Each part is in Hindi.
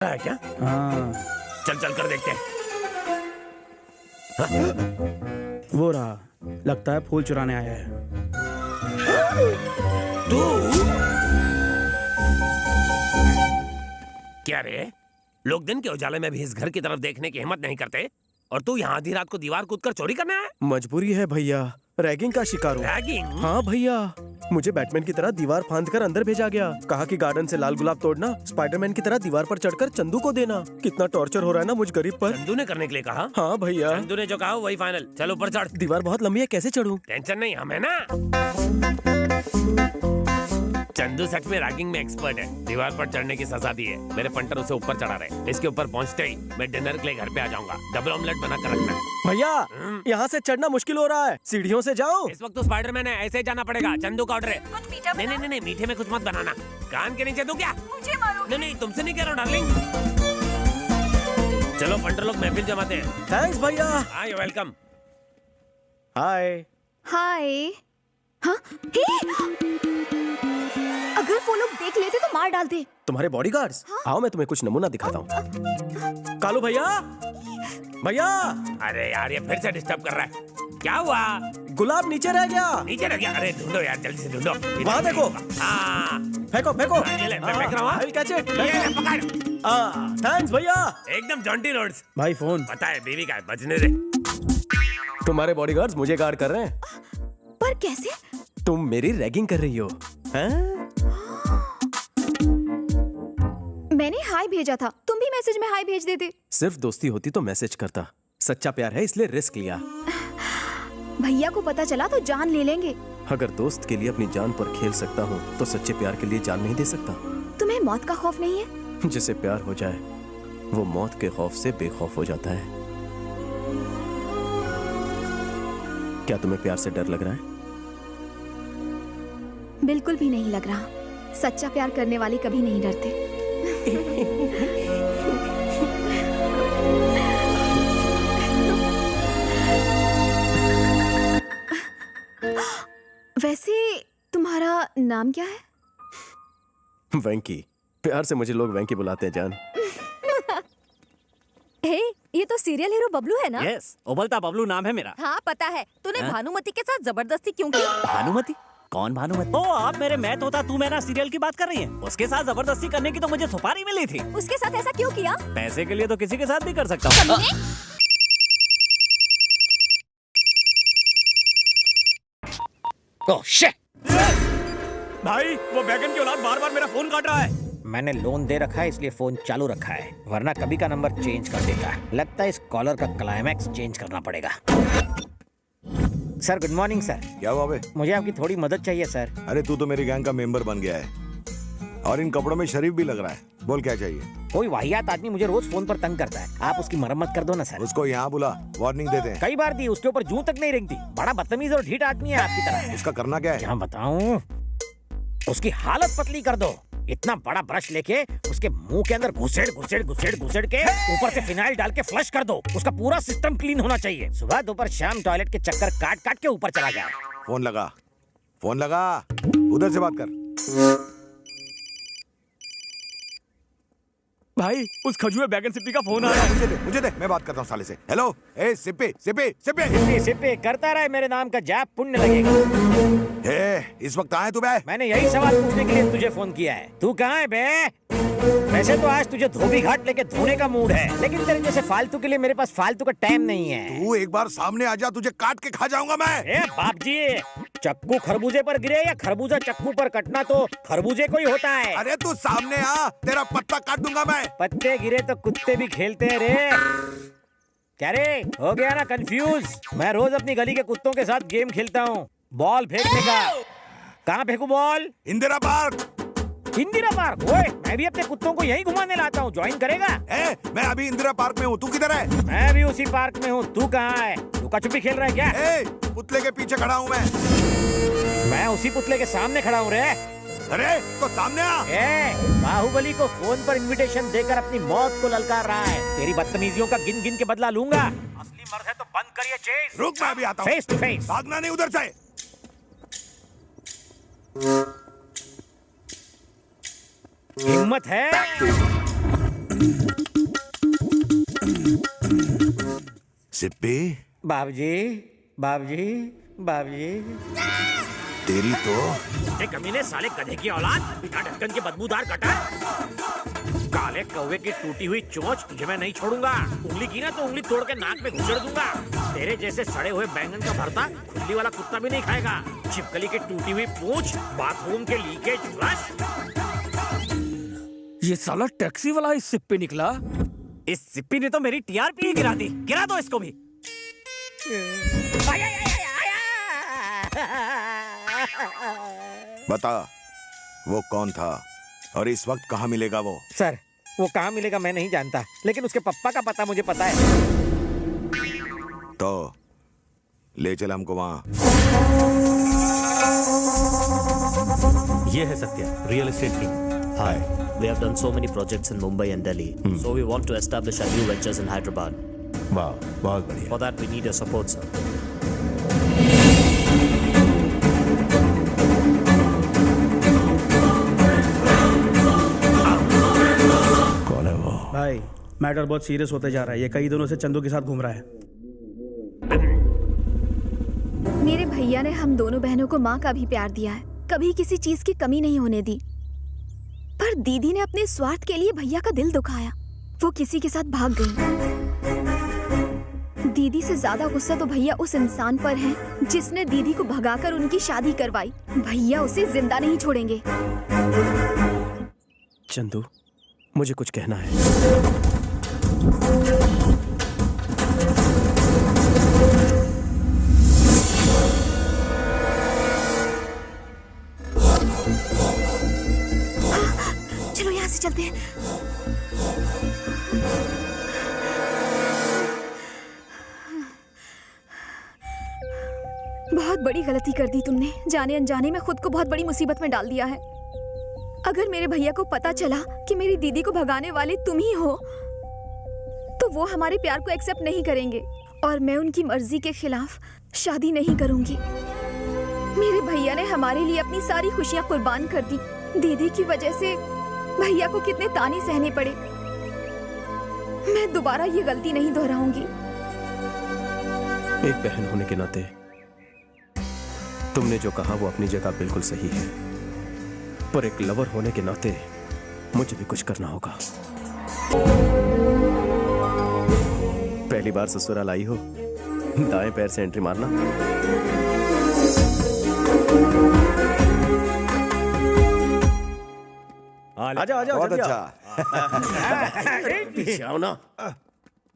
है क्या? हाँ चल चल कर देखते हैं। वो रहा, लगता है फूल चुराने आया है। तू क्या रे? लोग दिन के उजाले में भी इस घर की तरफ देखने की हिम्मत नहीं करते और तू यहाँ आधी रात को दीवार कूदकर चोरी करने आया? मजबूरी है भैया, रैगिंग का शिकार हूँ। रैगिंग? हाँ भैया, मुझे बैटमैन की तरह दीवार फांद कर अंदर भेजा गया। कहा कि गार्डन से लाल गुलाब तोड़ना, स्पाइडरमैन की तरह दीवार पर चढ़कर चंदू को देना। कितना टॉर्चर हो रहा है ना मुझ गरीब पर। चंदू ने करने के लिए कहा? हाँ भैया। चंदू ने जो कहा वही फाइनल। चलो ऊपर चढ़। दीवार बहुत लंबी है, कैसे चढ़ूं? टेंशन नहीं, हम है ना। चंदू सच में रैगिंग में एक्सपर्ट है। दीवार पर चढ़ने की सजा दी है। मेरे पंटर उसे ऊपर चढ़ा रहे। इसके ऊपर पहुंचते ही मैं डिनर के लिए घर पे आ जाऊंगा। डबल ऑमलेट बना कर रखना। भैया यहाँ से चढ़ना मुश्किल हो रहा है, सीढ़ियों से जाओ। इस वक्त तो स्पाइडरमैन है, ऐसे ही जाना पड़ेगा। चंदू का ऑर्डर है। कुछ मीठा नहीं नहीं नहीं, मीठे में कुछ मत बनाना। कान के नीचे दो क्या? मुझे मारो। नहीं नहीं, तुमसे नहीं कह रहा हूँ डार्लिंग। चलो पंटर लोग महफिल जमाते हैं। थैंक्स भैया। हाँ यू वेलकम। हाय। हाय। हाँ? हे! अगर वो लोग देख लेते तो मार डालते। तुम्हारे बॉडीगार्ड्स? आओ मैं तुम्हें कुछ नमूना दिखाता हूँ। कालू भैया, भैया। अरे यार ये फिर से डिस्टर्ब कर रहा है। क्या हुआ? गुलाब नीचे रह गया। नीचे रह गया? अरे ढूंढो यार, जल्दी से ढूंढो। वहाँ देखो। हाँ फेंको फेंको। ये ले, मैं फेंक रहा हूँ। I'll catch it. ये ले, पकड़। थैंक्स भैया। एकदम जॉन्टी रोड्स। भाई फोन। पता है बीवी का है, बचने दे। तुम्हारे बॉडीगार्ड्स मुझे गार्ड कर रहे हैं। पर कैसे? तुम मेरी रैगिंग कर रही हो, हैं? मैंने हाय भेजा था, तुम भी मैसेज में हाय भेज देते। सिर्फ दोस्ती होती तो मैसेज करता। सच्चा प्यार है इसलिए रिस्क लिया। भैया को पता चला तो जान ले लेंगे। अगर दोस्त के लिए अपनी जान पर खेल सकता हूँ तो सच्चे प्यार के लिए जान नहीं दे सकता। तुम्हें मौत का खौफ नहीं है? जिसे प्यार हो जाए वो मौत के खौफ से बेखौफ हो जाता है। क्या तुम्हें प्यार से डर लग रहा है? बिल्कुल भी नहीं लग रहा। सच्चा प्यार करने वाले कभी नहीं डरते। वैसे तुम्हारा नाम क्या है? वेंकी। प्यार से मुझे लोग वेंकी बुलाते हैं जान। हे, ये तो सीरियल हीरो बबलू है ना? यस, उबलता बबलू नाम है मेरा। हाँ पता है। तूने हाँ? भानुमति के साथ जबरदस्ती क्यों की? भानुमति? कौन भानुमति? ओ, आप मेरे मैथ होता तू मैं ना सीरियल की बात कर रही हैं। उसके साथ जबरदस्ती करने की तो मुझे सुपारी मिली थी। उसके साथ ऐसा क्यों किया? पैसे के लिए तो किसी के साथ भी कर सकता हूँ। Oh shit! भाई वो बैगन की औलाद बार बार मेरा फोन काट रहा है। मैंने लोन दे रखा है इसलिए फोन चालू रखा है, वरना कभी का नंबर चेंज कर देगा। लगता है इस कॉलर का क्लाइमैक्स चेंज करना पड़ेगा। Sir good morning sir. क्या हुआ बे? मुझे आपकी थोड़ी मदद चाहिए सर। अरे तू तो मेरी गैंग का मेंबर बन गया है और इन कपड़ों में शरीफ भी लग रहा है। बोल क्या चाहिए? कोई वाहियात आदमी मुझे रोज फोन पर तंग करता है, आप उसकी मरम्मत कर दो ना सर। उसको यहाँ बुला, वार्निंग देते हैं। कई बार दी, उसके ऊपर जूं तक नहीं रेंगती। बड़ा बदतमीज और ढीठ आदमी है आपकी तरह। उसका करना क्या है? क्या बताऊं? उसकी हालत पतली कर दो। इतना बड़ा ब्रश लेके उसके मुंह के अंदर घुसेड़ घुसेड़ घुसेड़ घुसेड़ के ऊपर से फिनाइल डाल के फ्लश कर दो। उसका पूरा सिस्टम क्लीन होना चाहिए। सुबह दोपहर शाम टॉयलेट के चक्कर काट काट के ऊपर चला गया। फोन लगा, फोन लगा, उधर से बात कर। भाई उस खजुए बैगन सिप्पी का फोन आ रहा है। मुझे दे, मैं बात करता हूँ साले से। हेलो, ए सिप्पी सिप्पी सिप्पी। सिप्पी सिप्पी करता रहे, मेरे नाम का जाप पुण्य लगेगा। इस वक्त कहाँ है तू बे? मैंने यही सवाल पूछने के लिए तुझे फोन किया है। तू कहाँ है बे? वैसे तो आज तुझे धोबी घाट लेके धोने का मूड है, लेकिन तेरे जैसे फालतू के लिए मेरे पास फालतू का टाइम नहीं है। तू एक बार सामने आ जा, तुझे काट के खा जाऊंगा मैं। ए बाप जी, चक्कू खरबूजे पर गिरे या खरबूजा चक्कू पर कटना तो खरबूजे को ही होता है। अरे तू सामने आ, तेरा पत्ता काट दूंगा मैं। पत्ते गिरे तो कुत्ते भी खेलते हैं रे। क्या रे, हो गया ना कंफ्यूज? मैं रोज अपनी गली के कुत्तों के साथ गेम खेलता हूँ, बॉल फेंकने का। कहाँ फेंकू ball? Indira park. Indira park? ओए, मैं भी अपने कुत्तों को यहीं घुमाने लाता हूँ, ज्वाइन करेगा? मैं अभी इंदिरा पार्क में हूँ, तू किधर है? मैं भी उसी पार्क में हूँ, तू कहाँ है? लुका छुपी खेल रहा है क्या? पुतले के पीछे खड़ा हूँ मैं उसी पुतले के सामने खड़ा हूँ रे। अरे तो सामने आ। बाहुबली को फोन पर इनविटेशन देकर अपनी मौत को ललकार रहा है। तेरी बदतमीजियों का गिन गिन के बदला लूंगा। असली मर्द है तो बंद करिए चेस। रुक, मैं अभी आता हूँ। Face to face. भागना नहीं उधर से। हिम्मत है सिप्पी, बाबूजी, बाबूजी, बाबूजी। तेरी तो ए कमीने साले गधे की औलाद, बिना ढक्कन के बदबूदार कटर। काले कौवे की टूटी हुई चोंच तुझे मैं नहीं छोड़ूंगा। उंगली की ना तो उंगली तोड़ के नाक में घुसेड़ दूंगा। तेरे जैसे सड़े हुए बैंगन का भरता खुली वाला कुत्ता भी नहीं खाएगा। छिपकली की टूटी हुई पूंछ, बाथरूम के लीकेज फ्लश। ये साला टैक्सी वाला इस सिप्पी निकला। इस सिप्पी ने तो मेरी टीआरपी ही गिरा दी। गिरा दो इसको भी। बता, वो कौन था और इस वक्त कहाँ मिलेगा वो? सर, वो कहाँ मिलेगा मैं नहीं जानता, लेकिन उसके पप्पा का पता मुझे पता है। तो ले चल हमको वहाँ। ये है Satya, real estate king. Hi, we have done so many projects in Mumbai and Delhi, so we want to establish our new ventures in Hyderabad. वाह, बहुत बढ़िया। For that, we need your support, sir. कौन है वो? भाई मैटर बहुत सीरियस होते जा रहा है। ये कई दिनों से चंदू के साथ घूम रहा है। मेरे भैया ने हम दोनों बहनों को माँ का भी प्यार दिया है, कभी किसी चीज की कमी नहीं होने दी। पर दीदी ने अपने स्वार्थ के लिए भैया का दिल दुखाया। वो किसी के साथ भाग गई। दीदी से ज्यादा गुस्सा तो भैया उस इंसान पर है जिसने दीदी को भगाकर उनकी शादी करवाई। भैया उसे जिंदा नहीं छोड़ेंगे। चंदू, मुझे कुछ कहना है। चलो यहाँ से चलते हैं। बहुत बड़ी गलती कर दी तुमने। जाने अनजाने में खुद को बहुत बड़ी मुसीबत में डाल दिया है। अगर मेरे भैया को पता चला कि मेरी दीदी को भगाने वाले तुम ही हो, तो वो हमारे प्यार को एक्सेप्ट नहीं करेंगे और मैं उनकी मर्जी के खिलाफ शादी नहीं करूंगी। मेरे भैया ने हमारे लिए अपनी सारी खुशियां कुर्बान कर दी। दीदी की वजह से भैया को कितने ताने सहने पड़े। मैं दोबारा ये गलती नहीं दोहराऊंगी। एक बहन होने के नाते तुमने जो कहा वो अपनी जगह बिल्कुल सही है, पर एक लवर होने के नाते मुझे भी कुछ करना होगा। पहली बार ससुराल आई हो, दाएं पैर से एंट्री मारना। आजा आजा बहुत जल्दी अच्छा। आओ। पीछे आओ ना।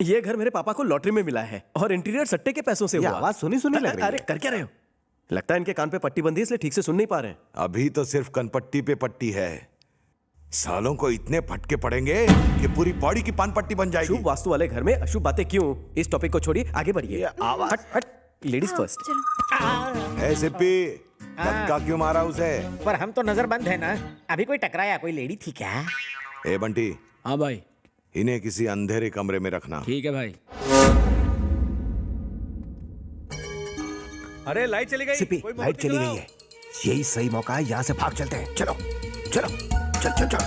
ये घर मेरे पापा को लॉटरी में मिला है और इंटीरियर सट्टे के पैसों से हुआ। आवाज सुनी सुनी लग रही है। अरे कर क्या रहे हो? लगता है इनके कान पे पट्टी बंधी है इसलिए ठीक से सुन नहीं पा रहे हैं। अभी तो सिर्फ कनपट्टी पे पट्टी है, सालों को इतने फटके पड़ेंगे कि पूरी बॉडी की पान पट्टी बन जाएगी। शुभ वास्तु वाले घर में अशुभ बातें क्यों? इस टॉपिक को छोड़िए, आगे बढ़िए। हट हट, लेडीज फर्स्ट। चलो। ए सिप्पी, धक्का क्यों मारा उसे? पर हम तो नजरबंद है ना। अभी कोई टकराया, कोई लेडी थी क्या? ए बंटी, हाँ भाई, इन्हें किसी अंधेरे कमरे में रखना। ठीक है भाई। अरे लाइट चली गई। सिप्पी, लाइट चली गई है। यही सही मौका है, यहाँ से भाग चलते हैं। चलो चलो चल चल चल।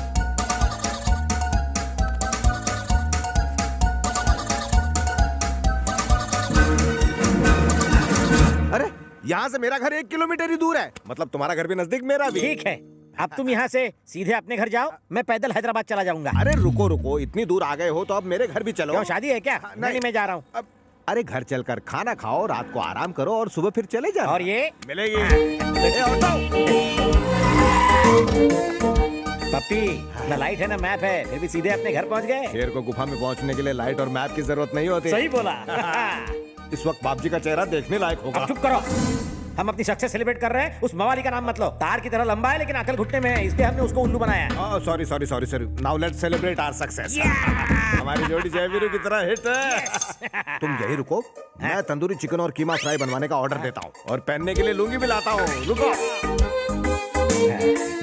अरे यहाँ से मेरा घर 1 किलोमीटर ही दूर है। मतलब तुम्हारा घर भी नजदीक, मेरा भी। ठीक है, अब तुम यहाँ से सीधे अपने घर जाओ, मैं पैदल हैदराबाद चला जाऊंगा। अरे रुको रुको, इतनी दूर आ गए हो तो अब मेरे घर भी चलो। क्यों, शादी है क्या? नहीं, मैं जा रहा हूँ। अरे घर चलकर खाना खाओ, रात को आराम करो और सुबह फिर चले जाओ। और ये मिलेगी। पप्पी, न लाइट है न मैप है, फिर भी सीधे अपने घर पहुँच गए। शेर को गुफा में पहुंचने के लिए लाइट और मैप की जरूरत नहीं होती। सही बोला। इस वक्त बाप जी का चेहरा देखने लायक होगा। अब चुप करो, हम अपनी सक्सेस सेलिब्रेट कर रहे हैं। उस मवाली का नाम मत लो। तार की तरह लंबा है लेकिन अकल घुटने में है, इसलिए हमने उसको उल्लू बनाया। Sorry sorry sorry sorry. Now let's celebrate our success. हमारी जोड़ी जयवीरू की तरह हिट है। तुम यही रुको, मैं तंदूरी चिकन और कीमा फ्राई बनवाने का ऑर्डर देता हूँ और पहनने के लिए लुंगी भी लाता हूँ। रुको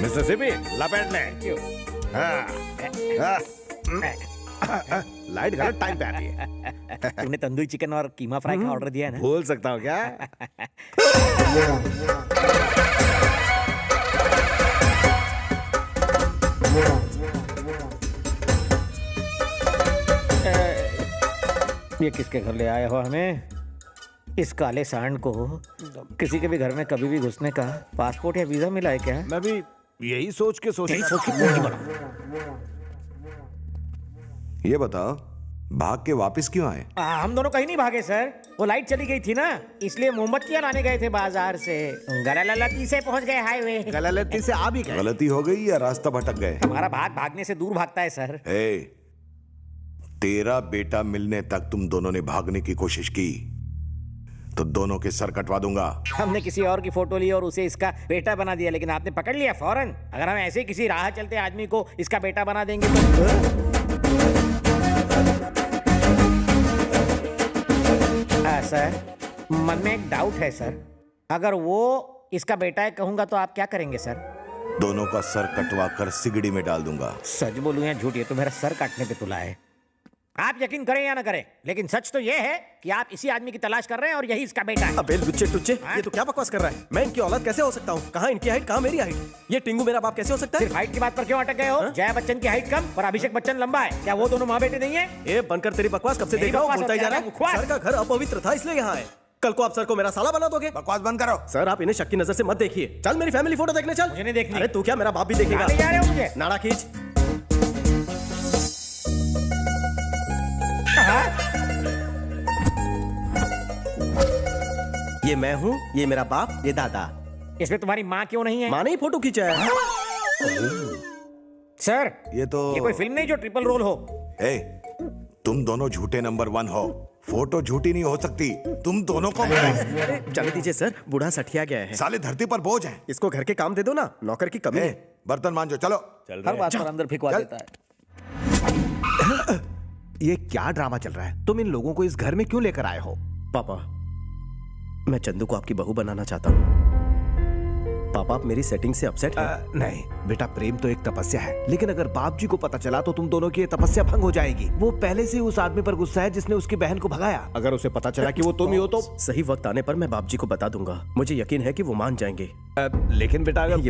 मिस्टर सिपी, लपेट ले। लाइट गलत टाइम पे आती है। तूने तंदूरी चिकन और कीमा फ्राई का ऑर्डर दिया है ना? भूल सकता हूँ क्या? ये किसके घर ले आए हो हमें? इस काले सांड को किसी के भी घर में कभी भी घुसने का पासपोर्ट या वीजा मिला है क्या? मैं भी यही सोच के सोच ये बताओ, भाग के वापस क्यों आए? हम दोनों कहीं नहीं भागे सर, वो लाइट चली गई थी ना, इसलिए मोमबत्तियां लाने गए थे बाजार से। गलती से पहुंच गए हाईवे। गलती से आ भी गए। गलती हो गई या रास्ता भटक गए? हमारा भाग भागने से दूर भागता है सर। ए, तेरा बेटा मिलने तक तुम दोनों ने भागने की कोशिश की तो दोनों के सर कटवा दूंगा। हमने किसी और की फोटो ली और उसे इसका बेटा बना दिया, लेकिन आपने पकड़ लिया फौरन। अगर हम ऐसे किसी राह चलते आदमी को इसका बेटा बना देंगे तो सर, मन में एक डाउट है सर, अगर वो इसका बेटा है कहूंगा तो आप क्या करेंगे सर? दोनों का सर कटवा कर सिगड़ी में डाल दूंगा। सच बोलूं या झूठ, ये तो मेरा सर काटने पे तुला है। आप यकीन करें या ना करें, लेकिन सच तो ये है कि आप इसी आदमी की तलाश कर रहे हैं और यही इसका बेटा है। अबे लुच्चे टुच्चे, ये तो क्या बकवास कर रहा है? मैं इनकी औलाद कैसे हो सकता हूँ? कहाँ इनकी हाइट, कहाँ मेरी हाइट? ये टिंगू मेरा बाप कैसे हो सकता है? सिर्फ हाइट की बात पर क्यों अटक गए हो? जया बच्चन की हाइट कम और अभिषेक बच्चन लंबा है, क्या वो दोनों माँ बेटे नहीं है? ए बनकर तेरी बकवास कब से मेरी देख रहा हूँ, बकवास बोलता ही जा रहा बकवास। है। सर का घर अपवित्र था इसलिए यहाँ आए। कल को आप सर को मेरा साला बना दोगे? बकवास बंद करो। सर आप इन्हें शक की नजर से मत देखिए। चल मेरी फैमिली फोटो देखने चल। मुझे नहीं देखनी। अरे तू क्या, मेरा बाप भी देखेगा। कहाँ ले जा रहे हो मुझे? नाड़ा खींच। ये मैं हूँ, ये मेरा बाप, ये दादा। इसमें तुम्हारी माँ क्यों नहीं है? माँ ने ही फोटो खींचा है। सर, ये तो ये कोई फिल्म नहीं जो ट्रिपल रोल हो। ए, तुम दोनों झूठे नंबर 1 हो। फोटो झूठी नहीं हो सकती। तुम दोनों को चल दीजिए सर, बूढ़ा सठिया गया है। साले धरती पर बोझ हैं। इसको घर के काम दे दो ना, नौकर की कमी ए, है। बर्तन मांजो, चलो। हर बात पर अंदर फिकवा चल। देता है। ये क्या ड्रामा चल रहा है? तुम इन लोगों को इस घर में क्यों लेकर आए हो? पापा, मैं चंदू को आपकी बहू बनाना चाहता हूँ। पापा आप मेरी सेटिंग से अपसेट हैं? नहीं बेटा, प्रेम तो एक तपस्या है, लेकिन अगर बाप जी को पता चला तो तुम दोनों की ये तपस्या भंग हो जाएगी। वो पहले से ही उस आदमी पर गुस्सा है जिसने उसकी बहन को भगाया। अगर उसे पता चला कि वो तुम ही हो तो सही वक्त आने पर मैं बाप जी को बता दूंगा। मुझे यकीन है कि वो मान जाएंगे। लेकिन बेटा अगर ये